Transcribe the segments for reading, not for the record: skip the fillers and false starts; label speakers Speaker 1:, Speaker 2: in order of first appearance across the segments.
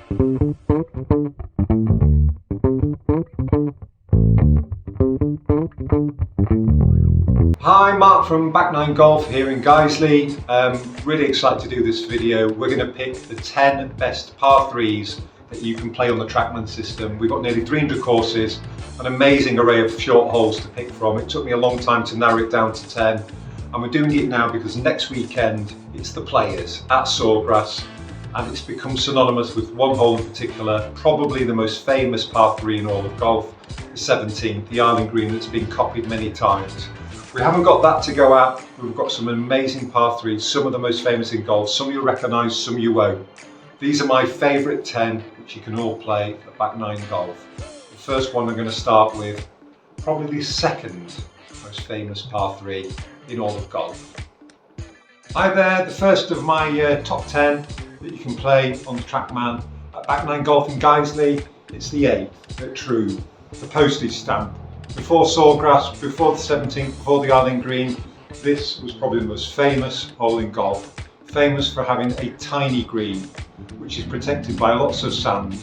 Speaker 1: Hi, Mark from Back 9 Golf here in Guiseley. Really excited to do this video. We're going to pick the 10 best par 3s that you can play on the Trackman system. We've got nearly 300 courses, an amazing array of short holes to pick from. It took me a long time to narrow it down to 10, and we're doing it now because next weekend it's the Players at Sawgrass, and it's become synonymous with one hole in particular, probably the most famous par 3 in all of golf, the 17th, the Island Green, that's been copied many times. We haven't got that to go at. We've got some amazing par 3s, some of the most famous in golf, some you'll recognise, some you won't. These are my favourite 10, which you can all play at Back 9 Golf. The first one I'm going to start with, probably the second most famous par 3 in all of golf. Hi there, the first of my top 10 that you can play on the Trackman at Back 9 Golf in Guiseley. It's the 8th at True, the postage stamp. Before Sawgrass, before the 17th, before the Island Green, this was probably the most famous hole in golf. Famous for having a tiny green, which is protected by lots of sand.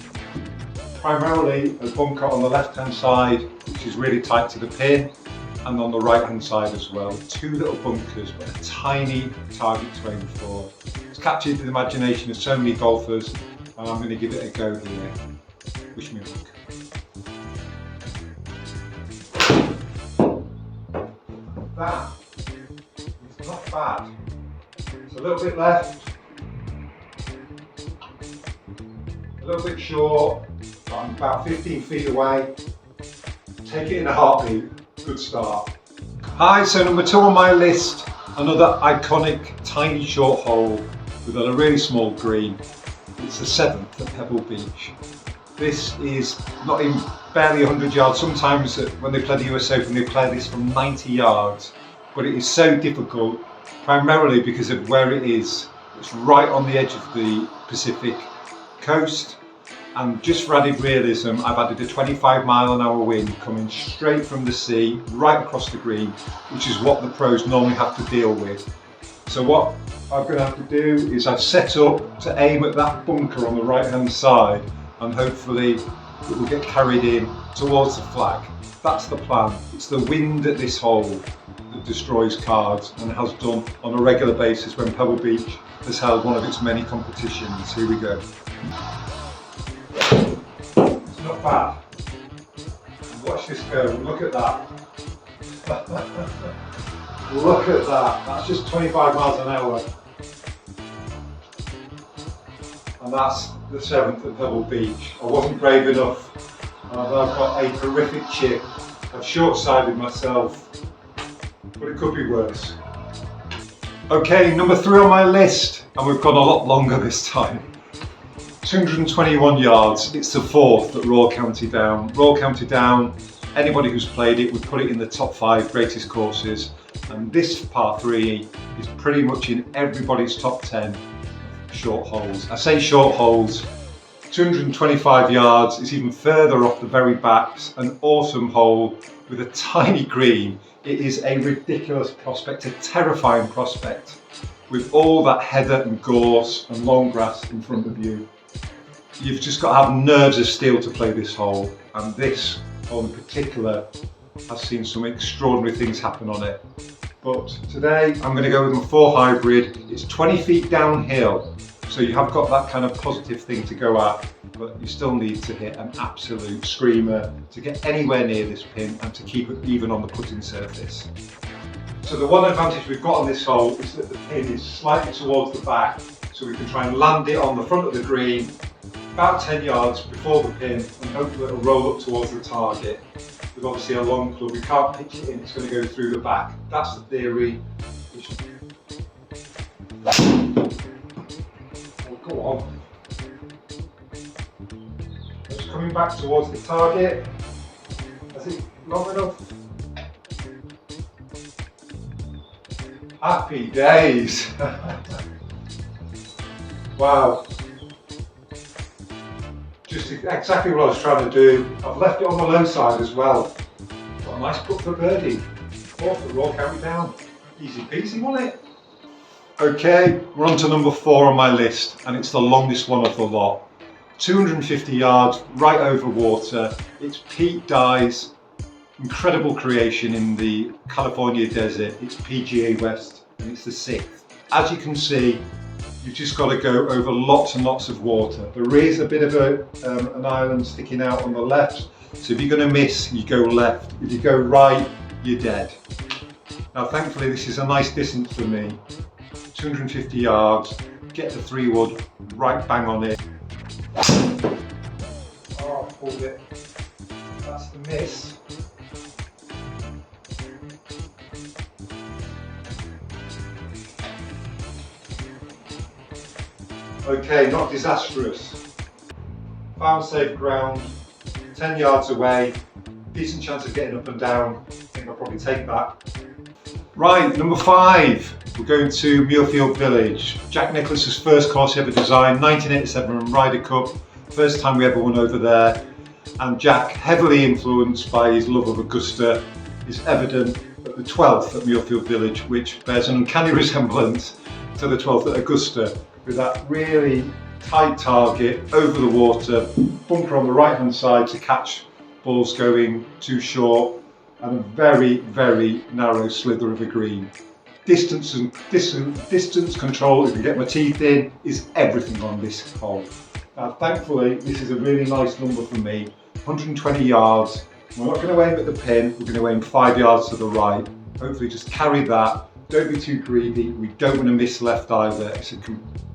Speaker 1: Primarily a bunker on the left hand side, which is really tight to the pin, and on the right hand side as well. Two little bunkers, but a tiny target to aim for. It's captured the imagination of so many golfers, and I'm going to give it a go here. Wish me luck. That is not bad. It's a little bit left, a little bit short, but I'm about 15 feet away. Take it in a heartbeat. Good start. Hi, so number 2 on my list, another iconic tiny short hole with a really small green. It's the 7th at Pebble Beach. This is not even barely 100 yards. Sometimes when they play the US Open, they play this from 90 yards. But it is so difficult, primarily because of where it is. It's right on the edge of the Pacific coast. And just for added realism, I've added a 25-mile-an-hour wind coming straight from the sea, right across the green, which is what the pros normally have to deal with. So what I'm going to have to do is I've set up to aim at that bunker on the right-hand side, and hopefully it will get carried in towards the flag. That's the plan. It's the wind at this hole that destroys cards, and has done on a regular basis when Pebble Beach has held one of its many competitions. Here we go. It's not bad. Watch this go. Look at that. Look at that. That's just 25 miles an hour. And that's the 7th at Pebble Beach. I wasn't brave enough, and I've got a horrific chip. I've short-sided myself, but it could be worse. Okay, number 3 on my list, and we've gone a lot longer this time. 221 yards. It's the 4th at Royal County Down. Royal County Down, anybody who's played it would put it in the top 5 greatest courses, and this par 3 is pretty much in everybody's top 10 short holes. I say short holes, 225 yards, it's even further off the very backs, an awesome hole with a tiny green. It is a ridiculous prospect, a terrifying prospect, with all that heather and gorse and long grass in front of you. You've just got to have nerves of steel to play this hole, and this hole in particular has seen some extraordinary things happen on it. But today I'm going to go with my 4 hybrid. It's 20 feet downhill, so you have got that kind of positive thing to go at, but you still need to hit an absolute screamer to get anywhere near this pin and to keep it even on the putting surface. So the one advantage we've got on this hole is that the pin is slightly towards the back, so we can try and land it on the front of the green about 10 yards before the pin, and hopefully it'll roll up towards the target. With obviously a long club, we can't pitch it in, it's going to go through the back. That's the theory. Oh, go on. It's coming back towards the target. Is it long enough? Happy days! Wow. Just exactly what I was trying to do. I've left it on the low side as well. Got a nice putt for birdie. 4th at Royal County Down. Easy peasy, wasn't it? Okay, we're on to number 4 on my list, and it's the longest one of the lot. 250 yards, right over water. It's Pete Dye's incredible creation in the California desert. It's PGA West and it's the 6th. As you can see, you've just got to go over lots and lots of water. There is a bit of an island sticking out on the left, so if you're going to miss, you go left. If you go right, you're dead. Now thankfully this is a nice distance for me, 250 yards, get the 3-wood right bang on it. Oh, I pulled it. That's the miss. Okay, not disastrous. Found safe ground, 10 yards away, decent chance of getting up and down. I think I'll probably take that. Right, number 5. We're going to Muirfield Village. Jack Nicklaus's first course he ever designed, 1987 Ryder Cup. First time we ever won over there. And Jack, heavily influenced by his love of Augusta, is evident at the 12th at Muirfield Village, which bears an uncanny resemblance to the 12th at Augusta, with that really tight target over the water, bunker on the right hand side to catch balls going too short, and a very, very narrow slither of a green. Distance control, if you get my teeth in, is everything on this hole. Now thankfully this is a really nice number for me, 120 yards. We're not going to aim at the pin, we're going to aim 5 yards to the right. Hopefully just carry that, don't be too greedy, we don't want to miss left either. It's a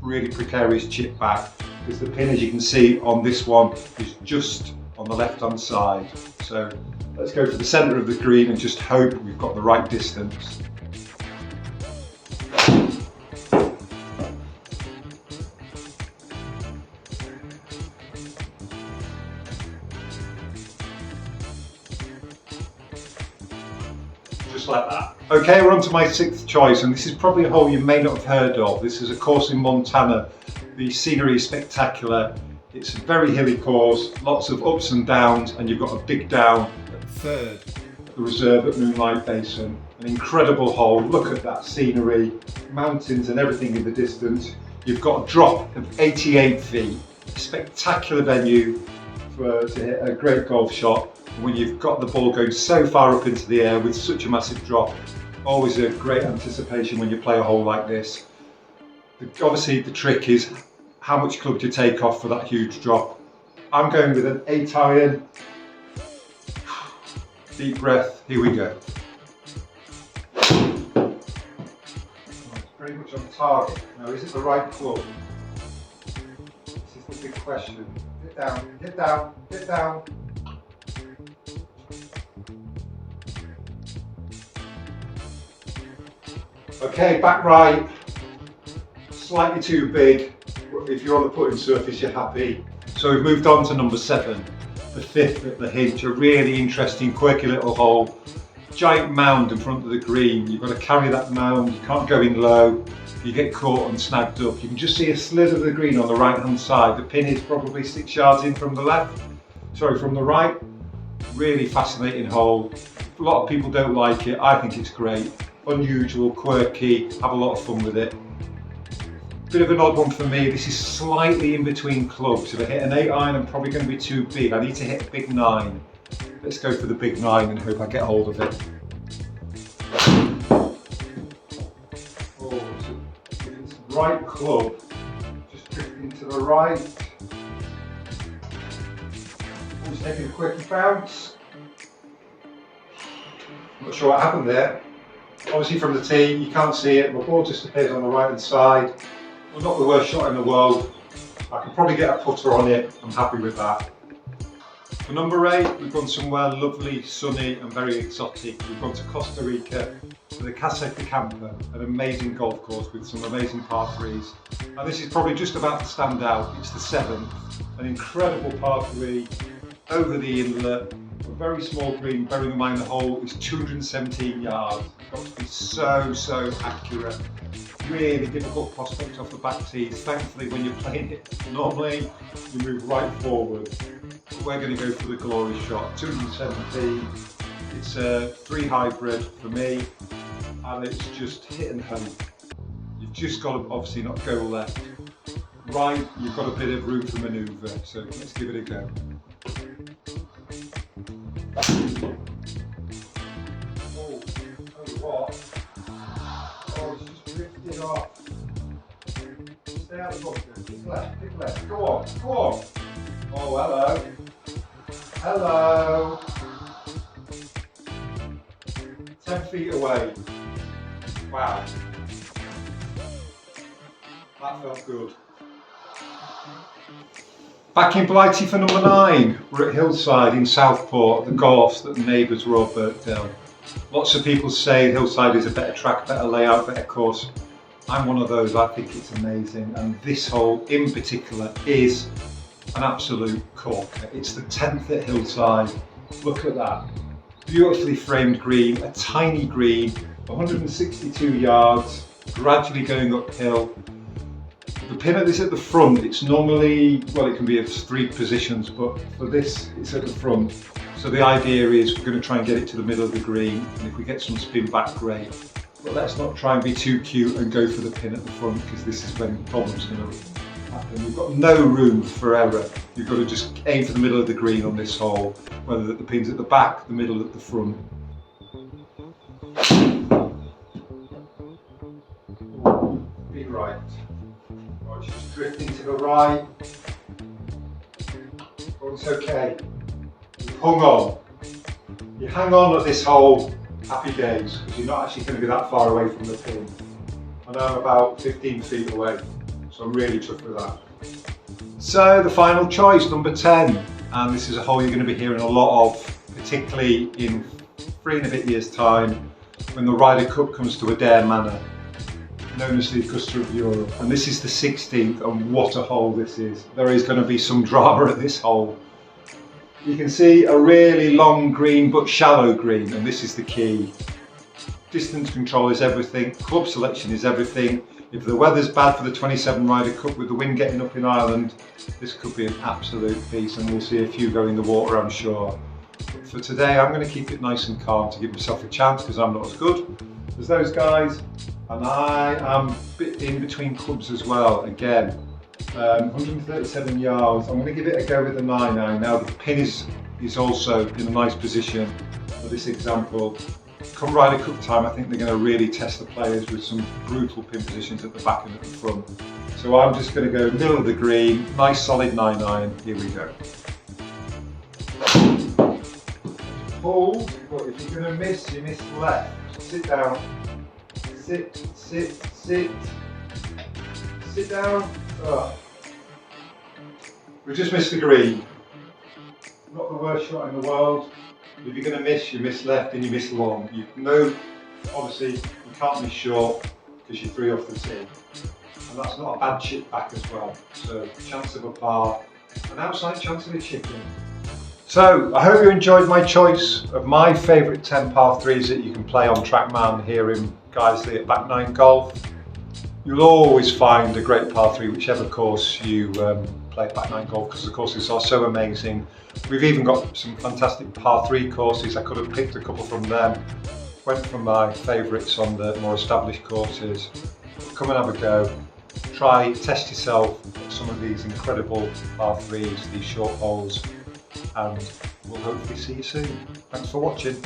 Speaker 1: really precarious chip back, because the pin, as you can see on this one, is just on the left hand side. So let's go for the centre of the green and just hope we've got the right distance. Just like that. Okay, we're on to my 6th choice, and this is probably a hole you may not have heard of. This is a course in Montana. The scenery is spectacular. It's a very hilly course, lots of ups and downs, and you've got a big down at 3rd, the reserve at Moonlight Basin. An incredible hole. Look at that scenery, mountains and everything in the distance. You've got a drop of 88 feet. A spectacular venue to hit a great golf shot. And when you've got the ball going so far up into the air with such a massive drop, always a great anticipation when you play a hole like this. Obviously the trick is how much club do you take off for that huge drop. I'm going with an 8 iron. Deep breath, here we go. Oh, it's very much on target. Now, is it the right club? This is the big question. Hit down, hit down, hit down. Okay, back right. Slightly too big. If you're on the putting surface, you're happy. So we've moved on to number 7, the 5th at the Hinch. A really interesting, quirky little hole. Giant mound in front of the green. You've got to carry that mound. You can't go in low. You get caught and snagged up. You can just see a sliver of the green on the right hand side. The pin is probably 6 yards in from the from the right. Really fascinating hole. A lot of people don't like it. I think it's great. Unusual, quirky, have a lot of fun with it. Bit of an odd one for me. This is slightly in between clubs. If I hit an 8 iron, I'm probably going to be too big. I need to hit a big 9. Let's go for the big 9 and hope I get hold of it. Oh, it's right club. Just drifting to the right. Just taking a quick bounce. Not sure what happened there. Obviously from the tee, you can't see it. My ball just appears on the right hand side. Well, not the worst shot in the world. I can probably get a putter on it. I'm happy with that. For number 8, we've gone somewhere lovely, sunny and very exotic. We've gone to Costa Rica, to the Casa de Campo, an amazing golf course with some amazing par 3s. And this is probably just about to stand out. It's the 7th, an incredible par 3 over the inlet. A very small green, bearing in mind the hole is 217 yards. Got to be so accurate. Really difficult prospect off the back tees. Thankfully, when you're playing it normally, you move right forward. But we're going to go for the glory shot. 217. It's a 3 hybrid for me, and it's just hit and home. You've just got to obviously not go left. right, you've got a bit of room for manoeuvre, so let's give it a go. Oh, what? Oh, it's just drifted off. Stay out of the bunker. Pick left. Go on. Oh, hello. Hello. 10 feet away. Wow. That felt good. Back in Blighty for number 9. We're at Hillside in Southport, the course that the neighbours were all burnt down. Lots of people say Hillside is a better track, better layout, better course. I'm one of those. I think it's amazing, and this hole in particular is an absolute corker. It's the 10th at Hillside. Look at that. Beautifully framed green, a tiny green, 162 yards, gradually going uphill. The pin is at the front. It's normally, well, it can be at 3 positions, but for this, it's at the front. So the idea is we're going to try and get it to the middle of the green, and if we get some spin back, great. But let's not try and be too cute and go for the pin at the front, because this is when problems are going to happen. We've got no room for error. You've got to just aim for the middle of the green on this hole, whether the pin's at the back, the middle, at the front. Big right. Oh, it's just drifting to the right. Oh, it's okay. You've hung on. You hang on at this hole, happy days, because you're not actually going to be that far away from the pin. And I'm about 15 feet away, so I'm really chuffed with that. So the final choice, number 10, and this is a hole you're going to be hearing a lot of, particularly in 3 and a bit years' time, when the Ryder Cup comes to Adair Manor, known as the Augusta of Europe. And this is the 16th, and what a hole this is. There is going to be some drama at this hole. You can see a really long green but shallow green, and this is the key. Distance control is everything, club selection is everything. If the weather's bad for the 27 Ryder Cup with the wind getting up in Ireland, this could be an absolute piece, and we'll see a few go in the water, I'm sure. But for today, I'm going to keep it nice and calm to give myself a chance, because I'm not as good as those guys, and I am a bit in between clubs as well. Again, 137 yards. I'm going to give it a go with the 9-iron. Now the pin is also in a nice position for this example. Come Ryder Cup time, I think they're going to really test the players with some brutal pin positions at the back and at the front. So I'm just going to go middle of the green, nice solid 9-iron. Here we go. Hold, but if you're going to miss, you miss left. Sit down. Sit. Sit down. Oh. We just missed the green. Not the worst shot in the world. If you're going to miss, you miss left and you miss long. You know, obviously, you can't miss short because you're 3 off the tee. And that's not a bad chip back as well. So, chance of a par, an outside chance of a chip in. So, I hope you enjoyed my choice of my favourite 10 par 3s that you can play on Trackman here in Guiseley at Back 9 Golf. You'll always find a great par 3 whichever course you play at Back 9 Golf, because the courses are so amazing. We've even got some fantastic par 3 courses. I could have picked a couple from them. Went for my favourites on the more established courses. Come and have a go. Try, test yourself at some of these incredible par 3s, these short holes, and we'll hopefully see you soon. Thanks for watching.